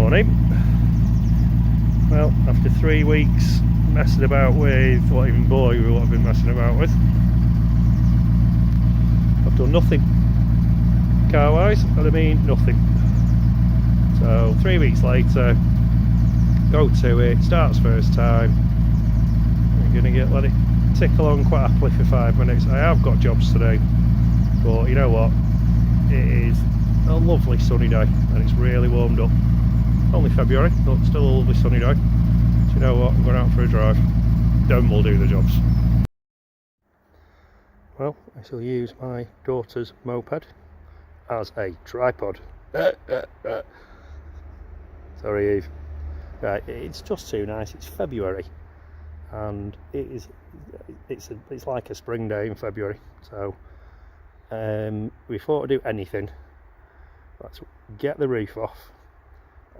morning. Well, after 3 weeks messing about with what even what I've been messing about with, I've done nothing car wise, and I mean nothing. So 3 weeks later, go to it, starts first time. We're gonna let it tick along quite happily for 5 minutes. I have got jobs to do, but you know what, it is a lovely sunny day and it's really warmed up. Only February, but still a lovely sunny day. So you know what, I'm going out for a drive. Then we'll do the jobs. Well, I shall use my daughter's moped as a tripod. Sorry, Eve. Right, it's just too nice. It's February, and it's like a spring day in February. So before I do anything, let's get the roof off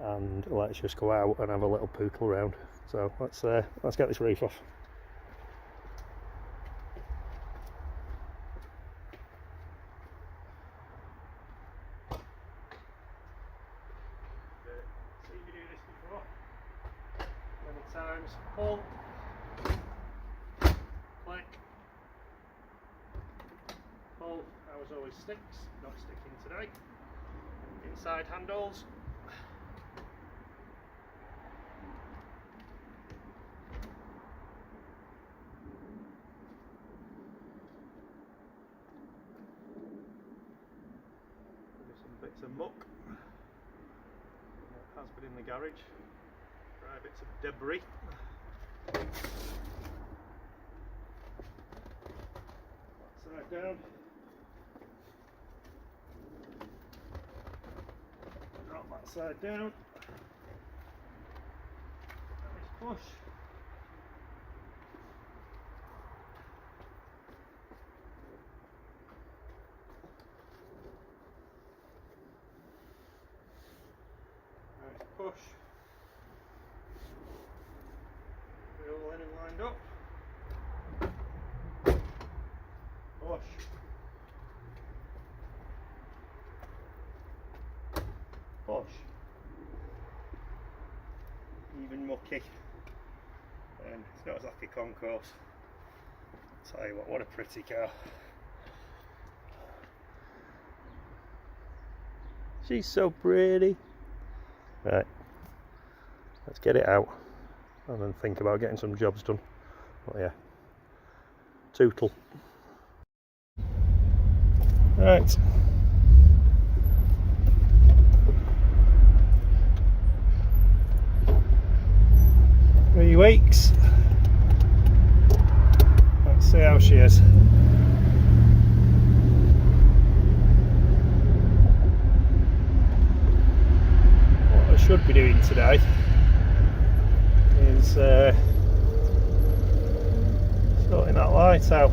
and let's just go out and have a little poodle around. So let's get this roof off. Seen me do this before many times. Pull, click, pull. Ours always sticks, not sticking today. Inside handles. Some bits of muck. It has been in the garage. Dry bits of debris. Upside down. Drop that side down. Nice push. Nice push. We're all in and lined up. Push. Push. Even mucky. And it's not exactly concourse. I'll tell you what a pretty car. She's so pretty. Right, let's get it out and then think about getting some jobs done. But yeah, tootle. Right. 3 weeks. Let's see how she is. What I should be doing today is sorting that light out.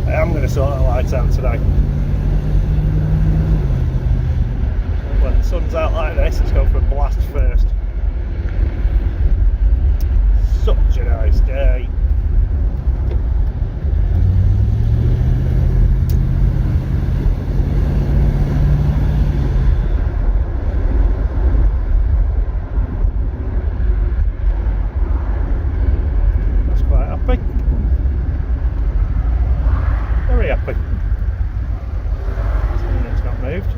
I am going to sort that light out today. When the sun's out like this, it's going for a blast first. Such a nice day. That's quite happy. Very happy. It's not moved.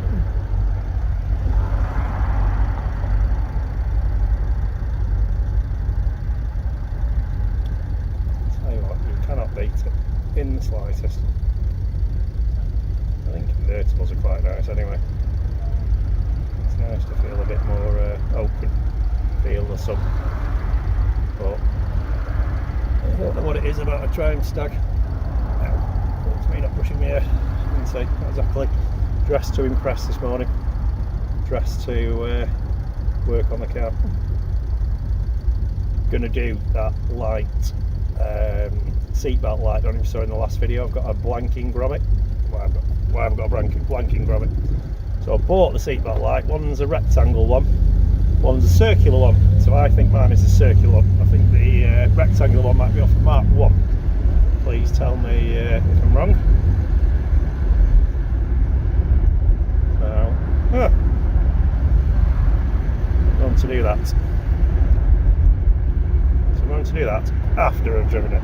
In the slightest. I think convertibles are quite nice anyway. It's nice to feel a bit more open, feel the sun. But I don't know what it is about a Triumph Stag. It's me not brushing my hair. I didn't say exactly. Dressed to impress this morning. Dressed to work on the car. Gonna do that light. Seatbelt light, I don't know if you saw in the last video. I've got a blanking grommet. Well, I've got a blanking grommet. So I bought the seatbelt light. One's a rectangle one, one's a circular one. So I think mine is a circular one. I think the rectangular one might be off of Mark 1. Please tell me if I'm wrong. after I've driven it.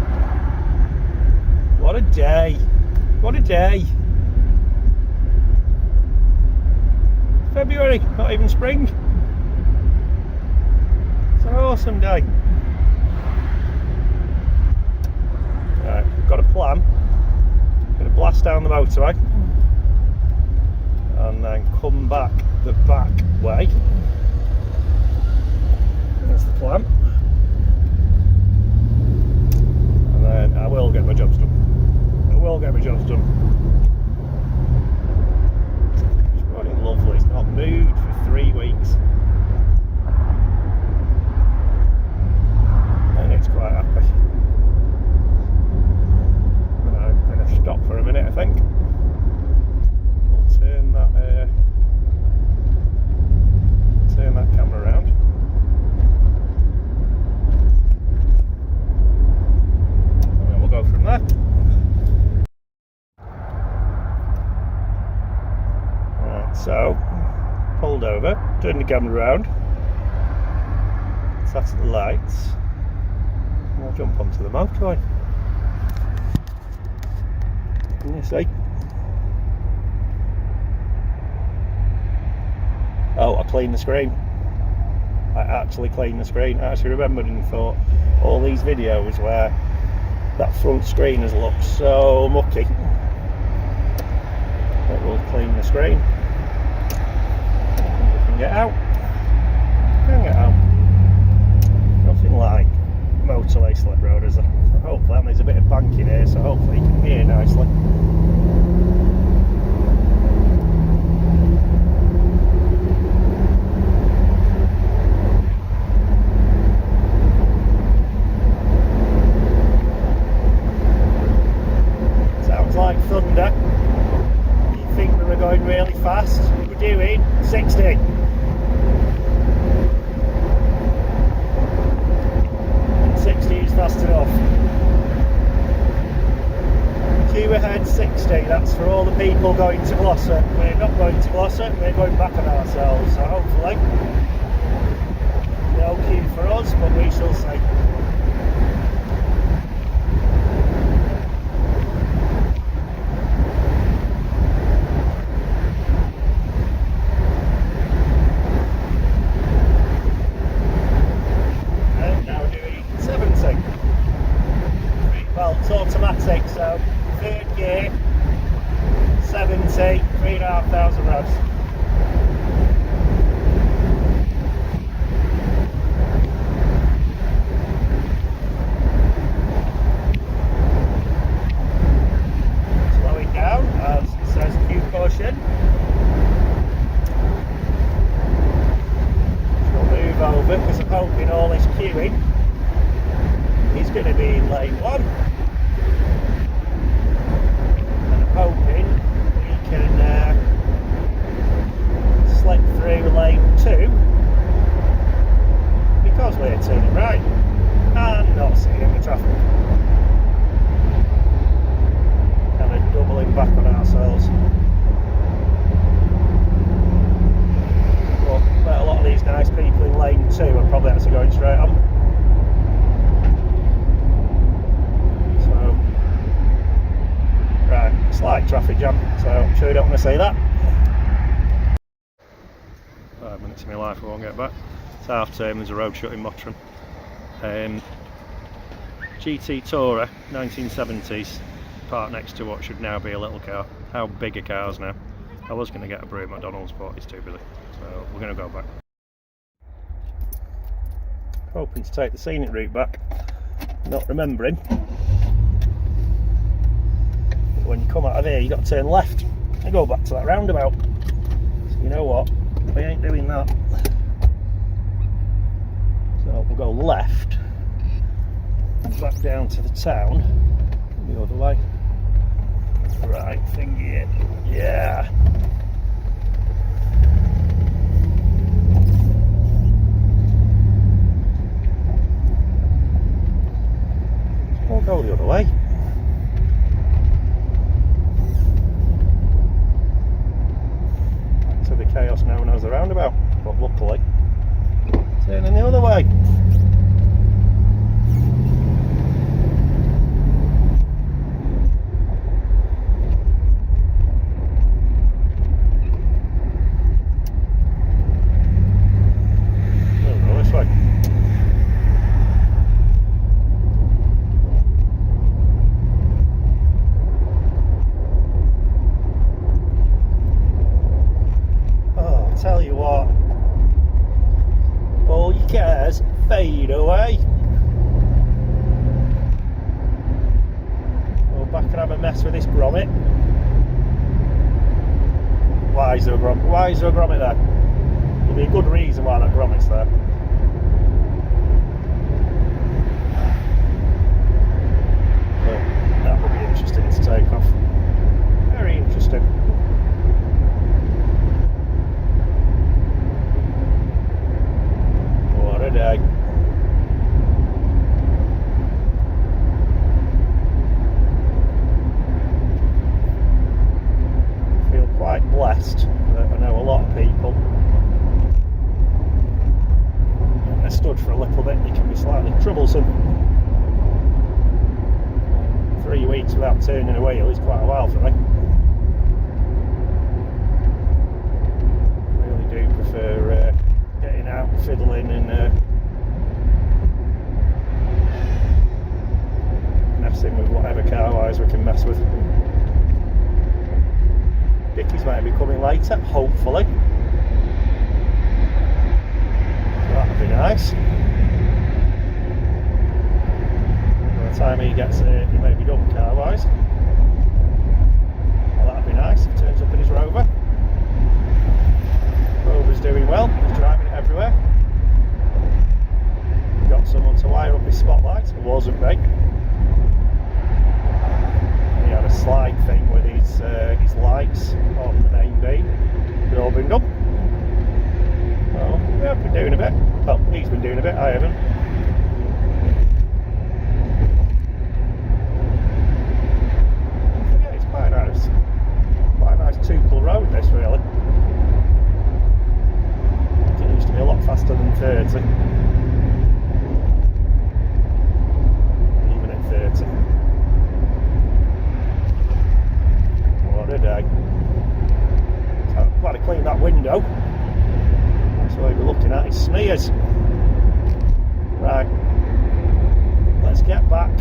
What a day! What a day! February, not even spring. It's an awesome day. Right, got a plan. Going to blast down the motorway and then come back the back way. That's the plan. And then I will get my jobs done. I will get my jobs done. It's running lovely. It's not moved for 3 weeks. And it's quite happy. I'm going to stop for a minute, I think. We'll turn that camera around. And then we'll go from there. Right, so pulled over, turned the camera around, sat at the lights, and I'll jump onto the motorway. Can you see? Oh, I cleaned the screen. I actually cleaned the screen. I actually remembered and thought, all these videos where that front screen has looked so mucky, it will clean the screen. We can get out. Can get out. Nothing like motorway slip road, is there? So hopefully, and there's a bit of banking here, so hopefully you can hear nicely. Like thunder. You think we were going really fast? We're doing 60. And 60 is fast enough. Queue ahead 60. That's for all the people going to Gloucester. We're not going to Gloucester. We're going back on ourselves. So hopefully, no queue for us, but we shall see. Well, it's automatic, so third gear, 70, 3,500 rods. Slowing down as it says queue caution. We'll move over because I'm hoping all this queuing is going to be in lane 1. Hoping we can slip through lane 2 because we're turning right and not seeing the traffic. Kind of doubling back on ourselves. But I bet a lot of these nice people in lane 2 are probably actually going straight on. Right, slight traffic jam, so I'm sure you don't want to see that. 5 minutes of my life I won't get back. It's half term, there's a road shut in Mottram. GT Tourer, 1970s, parked next to what should now be a little car. How big are cars now? I was going to get a brew at McDonald's, but it's too busy, so we're going to go back. Hoping to take the scenic route back, not remembering. When you come out of here, you've got to turn left and go back to that roundabout. So you know what? We ain't doing that. So we'll go left and back down to the town the other way. Right thing here. Yeah. We'll go the other way. To the chaos known as the roundabout, but luckily turning the other way. Why is there a grommet? Why is there a grommet there? There'll be a good reason why that grommet's there. But that will be interesting to take off. Very interesting. What a day. Quite blessed that I know a lot of people, when they're stood for a little bit, they can be slightly troublesome. 3 weeks without turning a wheel is quite a while for me. I really do prefer getting out, fiddling and messing with whatever car wise we can mess with. Dickies might be coming later, hopefully. That'd be nice. By the time he gets here, he may be done car wise. Well, that'd be nice. He turns up in his Rover. Rover's doing well, he's driving it everywhere. Got someone to wire up his spotlights, it wasn't me. He had a slide thing with his lights on the main beam. They've all been done. Well, we have been doing a bit. Well, he's been doing a bit, I haven't. Yeah, it's quite nice. Quite a nice two-pull road, this, really. It used to be a lot faster than 30. Even at 30. What a day. So I'm glad I cleaned that window. That's what we're looking at, is smears. Right, let's get back,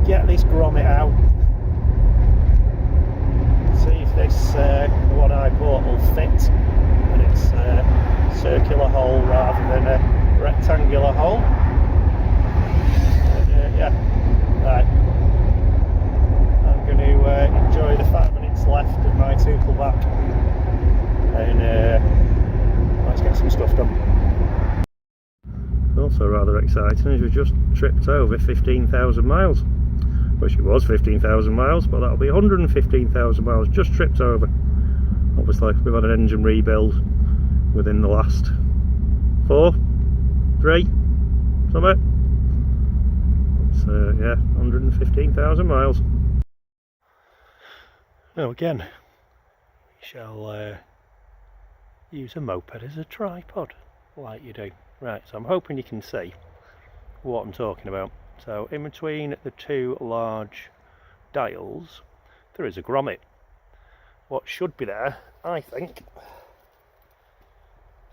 get this grommet out, see if this one I bought will fit, and it's a circular hole rather than a rectangular hole. And, yeah, right. I'm going to enjoy the 5 minutes left of my two-pull back, and let's get some stuff done. Also rather exciting is we just tripped over 15,000 miles. Which it was 15,000 miles, but that'll be 115,000 miles just tripped over. Obviously we've had an engine rebuild within the last 4, 3, something. It's yeah, 115,000 miles. Now again, we shall use a moped as a tripod, like you do. Right, so I'm hoping you can see what I'm talking about. So in between the two large dials, there is a grommet. What should be there, I think,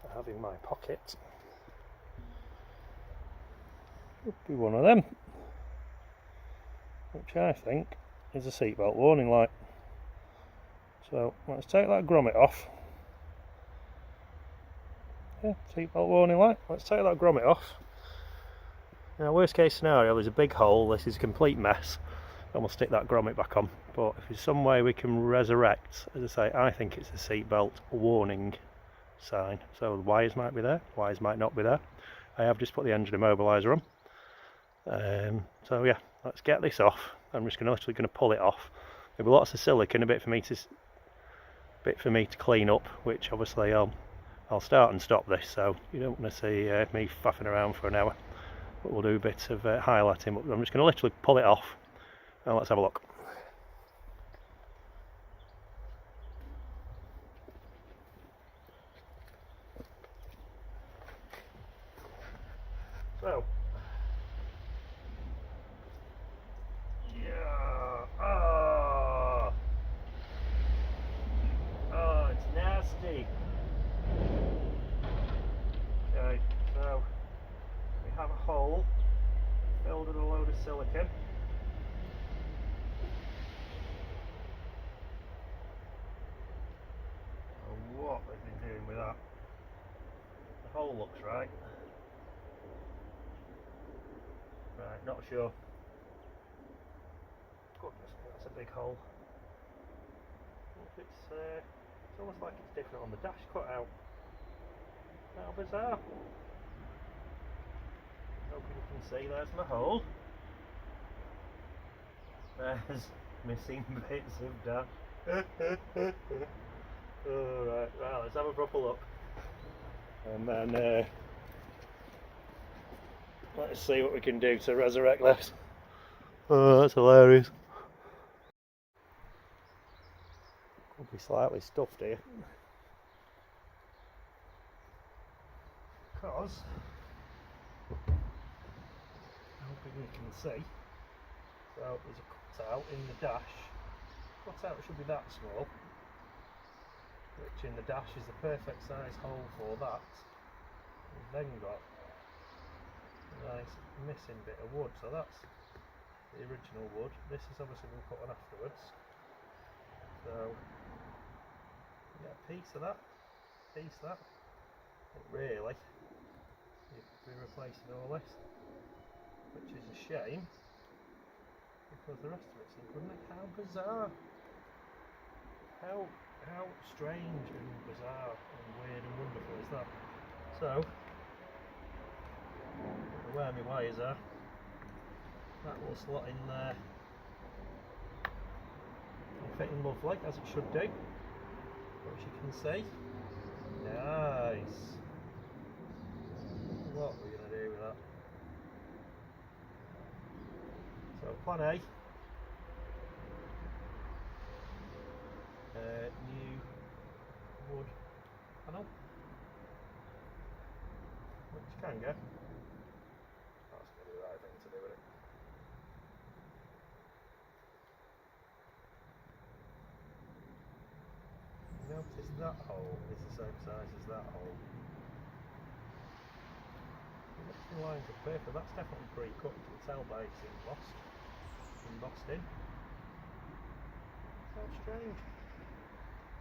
I have in my pocket, would be one of them, which I think is a seatbelt warning light. So let's take that grommet off. Yeah, seatbelt warning light. Let's take that grommet off. Now, worst case scenario, there's a big hole, this is a complete mess, and we'll stick that grommet back on. But if there's some way we can resurrect, as I say, I think it's a seatbelt warning sign. So the wires might be there, wires might not be there. I have just put the engine immobiliser on. So yeah, let's get this off. I'm just literally going to pull it off. There'll be lots of silicone, a bit for me to clean up, which obviously I'll start and stop this, so you don't want to see me faffing around for an hour. But we'll do a bit of highlighting. But I'm just going to literally pull it off, and let's have a look. So, yeah, oh, it's nasty. Okay, so we have a hole filled with a load of silicone. Oh, what they've been doing with that. The hole looks right. Right, not sure. Goodness, that's a big hole. It's almost like it's different on the dash cutout. How bizarre. Hoping you can see there's my hole. There's missing bits of dash. Alright, well, let's have a proper look. And then let's see what we can do to resurrect this. Oh, that's hilarious. Could be slightly stuffed here. Because, hoping you can see, so there's a cutout in the dash. Cutout should be that small, which in the dash is the perfect size hole for that. We've then got a nice missing bit of wood, so that's the original wood. This is obviously been put on afterwards, so you get a piece of that, but really you'd be replacing all this, which is a shame because the rest of it's in good nick. How bizarre! How strange and bizarre and weird and wonderful is that? So, where my wires are, that will slot in there and fit in lovely, as it should do, which you can see. Nice. What are we going to do with that? So plan A, new wood panel, which can go. That's going to be the right thing to do with it. Notice that hole is the same size as that hole. The lines are perfect. That's definitely pre-cut. You can tell by it's embossed in. How strange.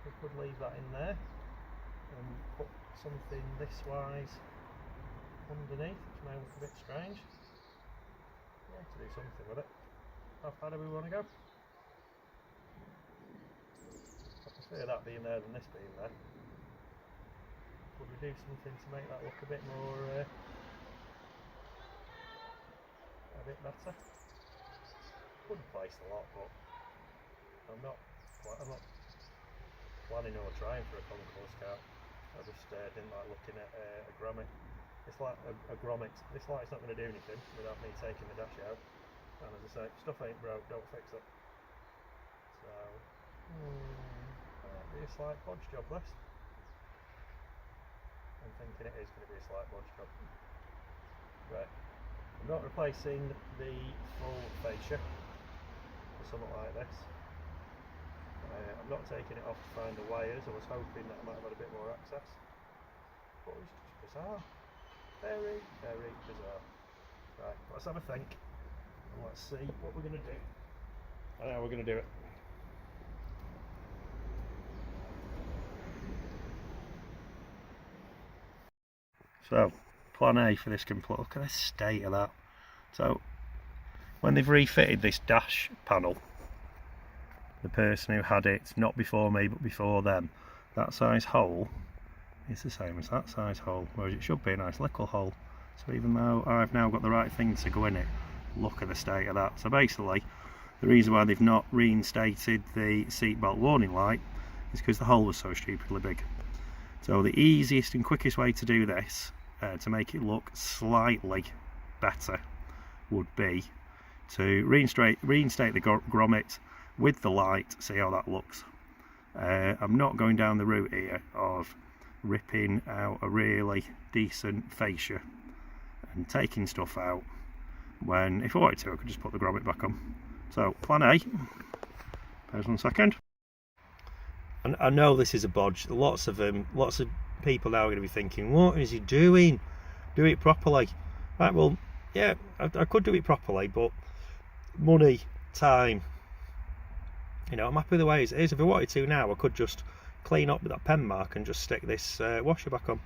We could leave that in there and put something this wise underneath, which may look a bit strange. Yeah, to do something with it. How far do we want to go? I prefer that being there than this being there. Could we do something to make that look a bit more, a bit better? Would have placed a lot, but I'm not planning or trying for a concourse car. I just didn't like looking at a Gromet. It's like a Gromet. This light's not going to do anything without me taking the dash out. And as I say, stuff ain't broke, don't fix it. So, might be a slight bodge job this. I'm thinking it is going to be a slight bodge job. Right, I'm not replacing the full fascia for something like this. I'm not taking it off to find the wires. I was hoping that I might have had a bit more access, but it's just bizarre. Very, very bizarre. Right, let's have a think and let's see what we're going to do and how we're going to do it. So, plan A for this complete. Look at the state of that. So, when they've refitted this dash panel, the person who had it, not before me but before them, that size hole is the same as that size hole, whereas it should be a nice little hole. So even though I've now got the right thing to go in it, look at the state of that. So basically, the reason why they've not reinstated the seatbelt warning light is because the hole was so stupidly big. So the easiest and quickest way to do this, to make it look slightly better, would be to reinstate the grommet with the light, see how that looks. I'm not going down the route here of ripping out a really decent fascia and taking stuff out when, if I wanted to, I could just put the grommet back on. So plan A, pause 1 second. And I know this is a bodge. Lots of people now are going to be thinking, what is he doing? Do it properly. Right, well, yeah, I could do it properly, but money, time, you know, I'm happy with the way it is. If I wanted to now, I could just clean up with that pen mark and just stick this washer back on.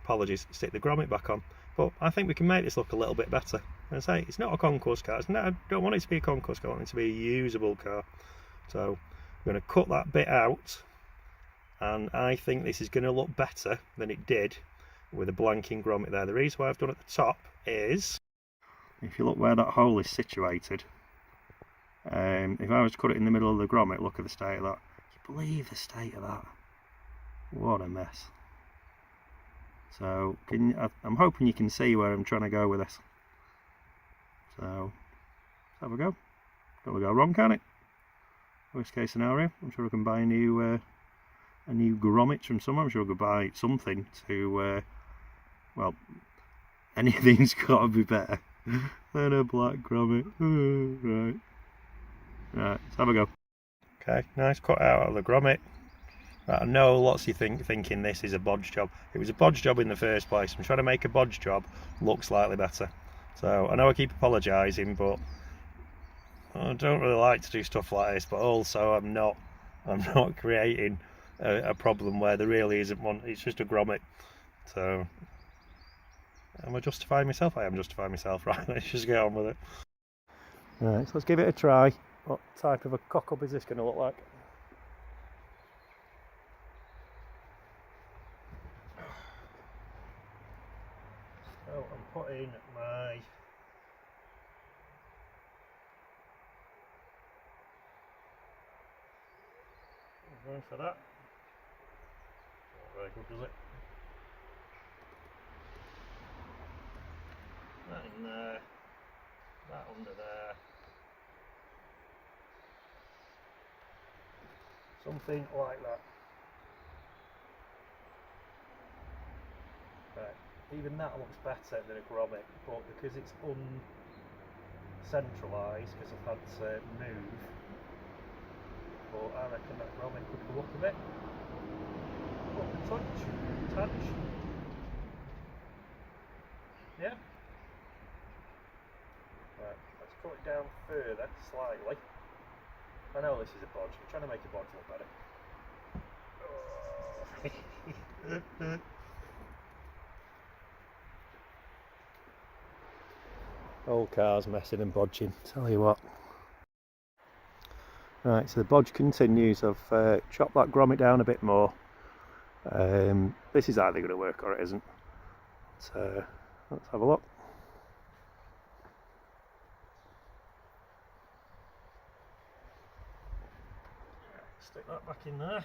Apologies, stick the grommet back on. But I think we can make this look a little bit better. And I say, it's not a concourse car. I don't want it to be a concourse car. I want it to be a usable car. So I'm going to cut that bit out, and I think this is going to look better than it did with a blanking grommet there. The reason why I've done at the top is, if you look where that hole is situated, if I was to cut it in the middle of the grommet, look at the state of that. Can you believe the state of that? What a mess. So I'm hoping you can see where I'm trying to go with this. So let's have a go. Don't go wrong, can it? Worst case scenario, I'm sure I can buy a new grommet from somewhere. I'm sure I could buy something to, well, anything's got to be better than a black grommet. Right, let's have a go. Okay, nice cut out of the grommet. I know lots of you thinking this is a bodge job. It was a bodge job in the first place. I'm trying to make a bodge job look slightly better. So I know I keep apologising, but I don't really like to do stuff like this. But also I'm not creating a problem where there really isn't one. It's just a grommet. So am I justifying myself? I am justifying myself. Right, let's just get on with it. Right, so let's give it a try. What type of a cock-up is this going to look like? So I'm putting my going for that. Not very good, does it? That in there, that under there. Something like that. Right. Even that looks better than a grommet, but because it's uncentralised, because I've had to move, but I reckon that grommet could go up a bit. Up a touch. Yeah? Right, let's cut it down further, slightly. I know this is a bodge, I'm trying to make a bodge look better. Old cars messing and bodging, tell you what. Right, so the bodge continues. I've chopped that grommet down a bit more. This is either going to work or it isn't. So let's have a look. Stick that back in there.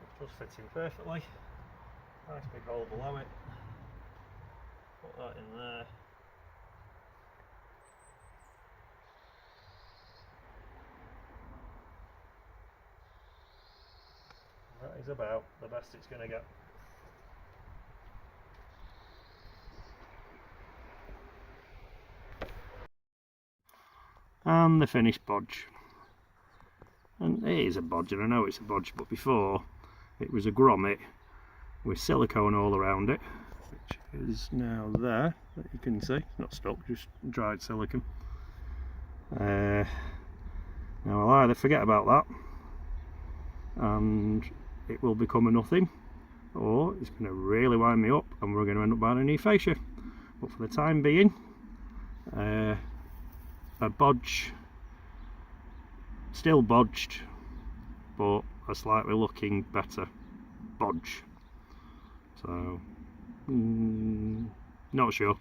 It does fit in perfectly. Nice big hole below it. Put that in there. That is about the best it's going to get. And the finished bodge. And it is a bodge, and I know it's a bodge, but before it was a grommet with silicone all around it, which is now there, that you can see. It's not stuck, just dried silicone. Now I'll either forget about that and it will become a nothing, or it's going to really wind me up and we're going to end up buying a new fascia. But for the time being, a bodge, still bodged, but a slightly looking better bodge. So not sure,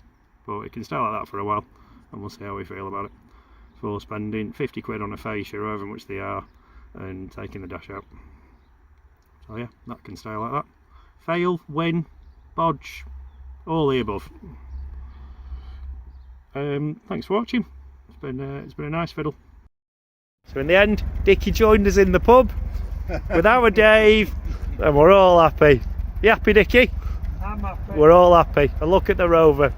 but it can stay like that for a while and we'll see how we feel about it. For spending 50 quid on a fascia, however much they are, and taking the dash out. So yeah, that can stay like that. Fail, win, bodge, all the above. Thanks for watching. It's been a nice fiddle. So in the end, Dickie joined us in the pub with our Dave, and we're all happy. You happy, Dickie? I'm happy. We're all happy. And look at the Rover.